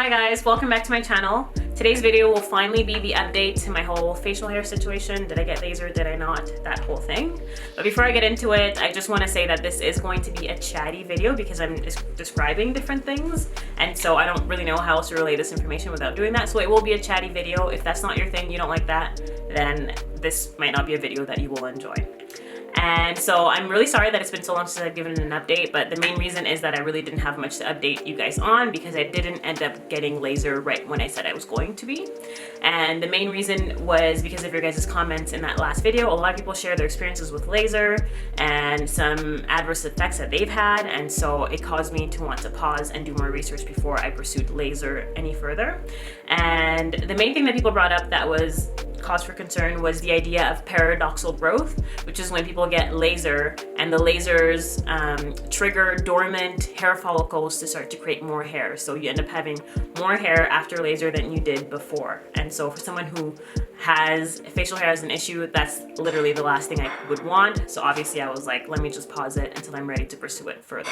Hi guys, welcome back to my channel. Today's video will finally be the update to my whole facial hair situation. Did I get laser? Did I not? That whole thing. But before I get into it, I just want to say that this is going to be a chatty video because I'm describing different things. And so I don't really know how else to relay this information without doing that. So it will be a chatty video. If that's not your thing, you don't like that, then this might not be a video that you will enjoy. And so I'm really sorry that it's been so long since I've given an update, but the main reason is that I really didn't have much to update you guys on because I didn't end up getting laser right when I said I was going to be. And the main reason was because of your guys' comments in that last video. A lot of people share their experiences with laser and some adverse effects that they've had, and so it caused me to want to pause and do more research before I pursued laser any further. And the main thing that people brought up that was cause for concern was the idea of paradoxical growth, which is when people get laser and the lasers trigger dormant hair follicles to start to create more hair. So you end up having more hair after laser than you did before. And so for someone who has facial hair as an issue, that's literally the last thing I would want. So obviously I was like, let me just pause it until I'm ready to pursue it further.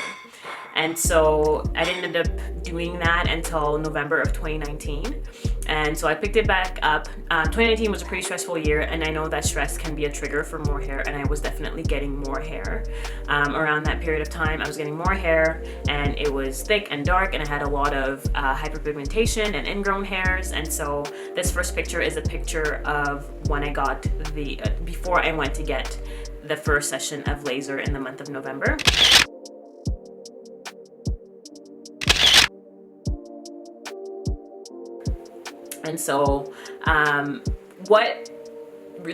And so I didn't end up doing that until November of 2019. And so I picked it back up. 2019 was a pretty stressful year, and I know that stress can be a trigger for more hair, and I was definitely getting more hair. Around that period of time, I was getting more hair, and it was thick and dark, and I had a lot of hyperpigmentation and ingrown hairs. And so this first picture is a picture of when I got the, before I went to get the first session of laser in the month of November. And so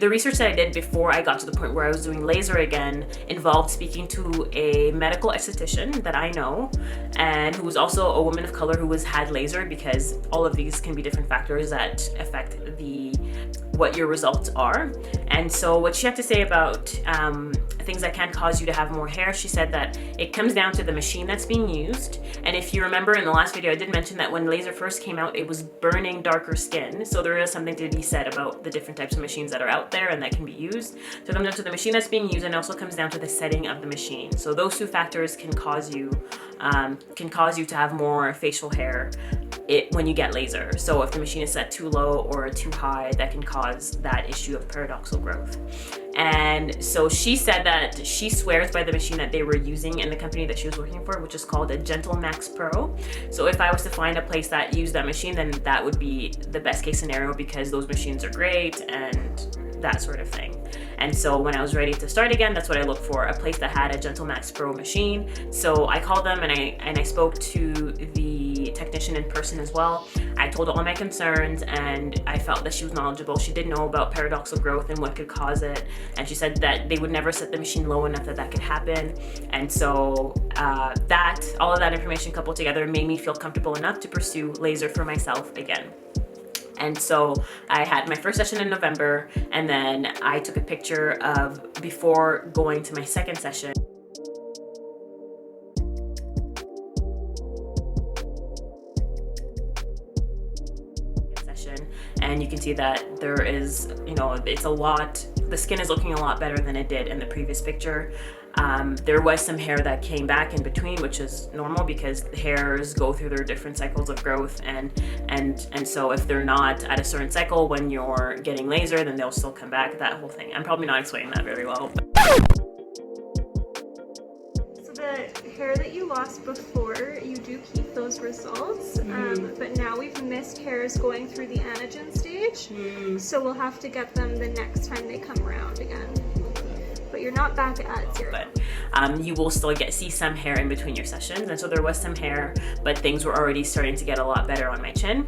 the research that I did before I got to the point where I was doing laser again involved speaking to a medical esthetician that I know, and who was also a woman of color who has had laser, because all of these can be different factors that affect what your results are. And so what she had to say about things that can cause you to have more hair, she said that it comes down to the machine that's being used. And if you remember in the last video, I did mention that when laser first came out, it was burning darker skin. So there is something to be said about the different types of machines that are out there and that can be used. So it comes down to the machine that's being used, and also comes down to the setting of the machine. So those two factors can cause you to have more facial hair when you get laser. So if the machine is set too low or too high, that can cause that issue of paradoxical growth. And so she said that she swears by the machine that they were using in the company that she was working for, which is called a Gentle Max Pro. So if I was to find a place that used that machine, then that would be the best case scenario, because those machines are great and that sort of thing. And so when I was ready to start again, that's what I looked for, a place that had a Gentle Max Pro machine. So I called them and I spoke to the technician in person as well. I told her all my concerns, and I felt that she was knowledgeable. She did know about paradoxical growth and what could cause it. And she said that they would never set the machine low enough that could happen. And so all of that information coupled together made me feel comfortable enough to pursue laser for myself again. And so I had my first session in November, and then I took a picture of before going to my second session. And you can see that there is, it's a lot, the skin is looking a lot better than it did in the previous picture. There was some hair that came back in between, which is normal because hairs go through their different cycles of growth, and so if they're not at a certain cycle when you're getting laser, then they'll still come back, that whole thing. I'm probably not explaining that very well. So the hair that you lost before, you do keep those results, but now we've missed hairs going through the anagen stage, so we'll have to get them the next time they come around again. But you're not back at zero. But you will still see some hair in between your sessions, and so there was some hair, but things were already starting to get a lot better on my chin.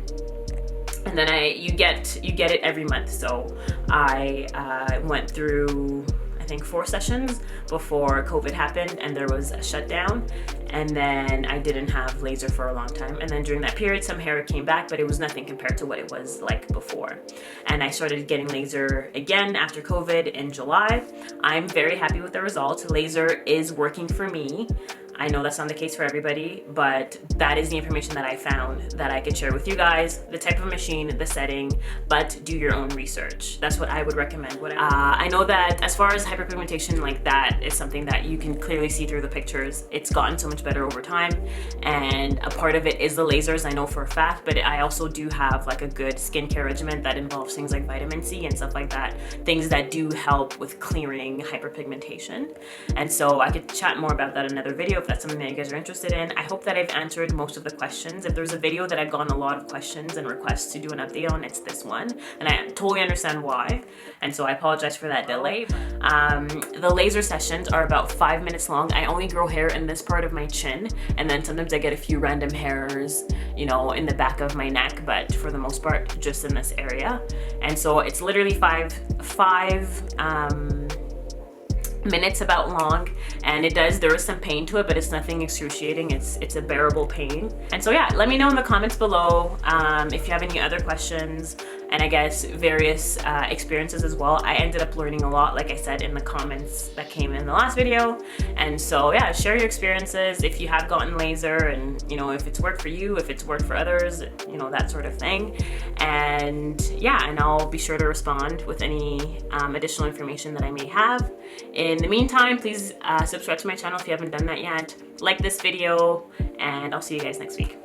And then you get it every month. So I went through, I think, 4 sessions before COVID happened and there was a shutdown, and then I didn't have laser for a long time. And then during that period, some hair came back, but it was nothing compared to what it was like before. And I started getting laser again after COVID in July. I'm very happy with the results. Laser is working for me. I know that's not the case for everybody, but that is the information that I found that I could share with you guys. The type of machine, the setting, but do your own research. That's what I would recommend. I know that as far as hyperpigmentation, like that is something that you can clearly see through the pictures. It's gotten so much better over time. And a part of it is the lasers, I know for a fact, but I also do have like a good skincare regimen that involves things like vitamin C and stuff like that, things that do help with clearing hyperpigmentation. And so I could chat more about that in another video if that's something that you guys are interested in. I hope that I've answered most of the questions. If there's a video that I've gotten a lot of questions and requests to do an update on, it's this one, and I totally understand why, and so I apologize for that delay. The laser sessions are about 5 minutes long. I only grow hair in this part of my chin, and then sometimes I get a few random hairs, you know, in the back of my neck, but for the most part just in this area. And so it's literally five minutes about long, and there is some pain to it, but it's nothing excruciating. It's a bearable pain. And so yeah, let me know in the comments below if you have any other questions, and I guess various experiences as well. I ended up learning a lot, like I said, in the comments that came in the last video. And so yeah, share your experiences if you have gotten laser, and you know, if it's worked for you, if it's worked for others, you know, that sort of thing. And yeah, and I'll be sure to respond with any additional information that I may have. In the meantime, please subscribe to my channel if you haven't done that yet. Like this video, and I'll see you guys next week.